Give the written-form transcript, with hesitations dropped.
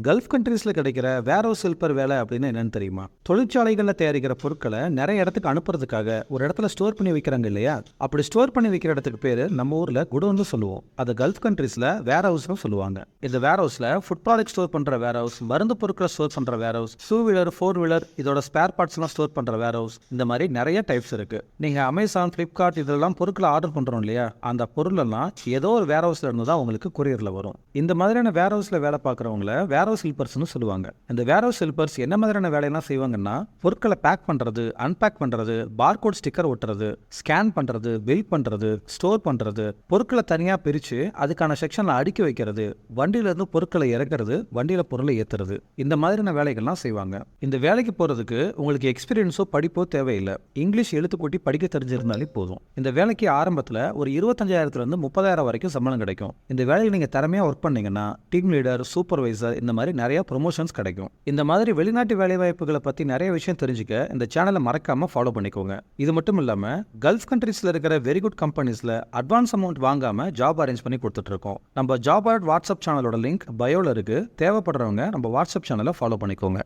Gulf கண்ட்ரீஸ்ல கிடைக்கிற வேர் house helper வேலை அப்படின்னு என்னன்னு தெரியுமா? தொழிற்சாலைகளில் தயாரிக்கிற பொருட்களை நிறைய இடத்துக்கு அனுப்புறதுக்காக ஒரு இடத்துல ஸ்டோர் பண்ணி வைக்கிறாங்க இல்லையா? அப்படி ஸ்டோர் பண்ணி வைக்கிற இடத்துக்கு பேரு நம்ம ஊர்ல குடோன்னு சொல்லுவோம். அது கல்ஃப் கண்ட்ரீஸ்ல வேர் ஹவுஸ்னு சொல்லுவாங்க. இந்த வேர் ஹவுஸ்ல ஃபுட் ப்ராடக்ட் ஸ்டோர் பண்ற வேர் ஹவுஸ், மருந்து பொருட்களை ஸ்டோர் பண்ற வேர் ஹவுஸ், 2 வீலர் 4 வீலர் இதோட ஸ்பேர் பார்ட்ஸ் எல்லாம் ஸ்டோர் பண்ற வேர் ஹவுஸ், இந்த மாதிரி நிறைய டைப்ஸ் இருக்கு. நீங்க அமேசான், பிளிப்கார்ட் இதெல்லாம் பொருட்களை ஆர்டர் பண்றோம் இல்லையா? அந்த பொருள் எல்லாம் ஏதோ ஒரு வேர் ஹவுஸ்ல இருந்து தான் உங்களுக்கு கொரியர்ல வரும். இந்த மாதிரியான வேர் ஹவுஸ்ல வேலை பார்க்குறவங்கள வேர் ஹவுஸ் ஹெல்ப்பர்ஸ்னு சொல்லுவாங்க. இந்த வேர் ஹவுஸ் ஹெல்ப்பர்ஸ் என்ன மாதிரியான வேலையெல்லாம் செய்வாங்கன்னா, பொருட்களை பேக் பண்றது, அன்பேக் பண்றது, பார்கோட் ஸ்டிக்கர் ஒட்டுறது, ஸ்கேன் பண்றது, பில் பண்றது, ஸ்டோர் பண்றது, பொருட்களை தனியா பிரிச்சு அதுக்கான செக்ஷன்ல அடுக்கி வைக்கிறது, வண்டியில இருந்து பொருட்களை இறக்குறது, வண்டியில பொருளை ஏத்துறது, இந்த மாதிரியான வேலைகள்லாம் செய்வாங்க. இந்த வேலைக்கு போறதுக்கு உங்களுக்கு எக்ஸ்பீரியன்ஸோ படிப்போ தேவையில்லை. இங்கிலீஷ் எழுத்துக்கூட்டி படிக்க தெரிஞ்சிருந்தாலே போதும். இந்த வேலைக்கு ஆரம்பத்தில் ஒரு 25,000 இருந்து 30,000 வரைக்கும் சம்பளம் கிடைக்கும். இந்த வேலையை நீங்க திறமையா ஒர்க் பண்ணீங்கன்னா டீம் லீடர், சூப்பர்வைசர் இந்த மாதிரி நிறைய ப்ரொமோஷன்ஸ் கிடைக்கும். இந்த மாதிரி வெளிநாட்டு வேலைவாய்ப்புகளை பத்தி நிறைய விஷயம் தெரிஞ்சுக்க இந்த சேனலை மறக்காம ஃபாலோ பண்ணிக்கோங்க. இது மட்டும் இல்லாம கல்ஃப் கண்ட்ரீஸ்ல இருக்கிற வெரி குட் கம்பெனிஸ்ல அட்வான்ஸ் அமௌண்ட் வாங்காம ஜாப் அரேஞ்ச் பண்ணி கொடுத்துட்டு இருக்கோம். நம்ம ஜாப் அலர்ட் வாட்ஸ்அப் சேனலோட லிங்க் பயோல இருக்கு. தேவைப்படுறவங்க நம்ம வாட்ஸ்அப் சேனலை ஃபாலோ பண்ணிக்கோங்க.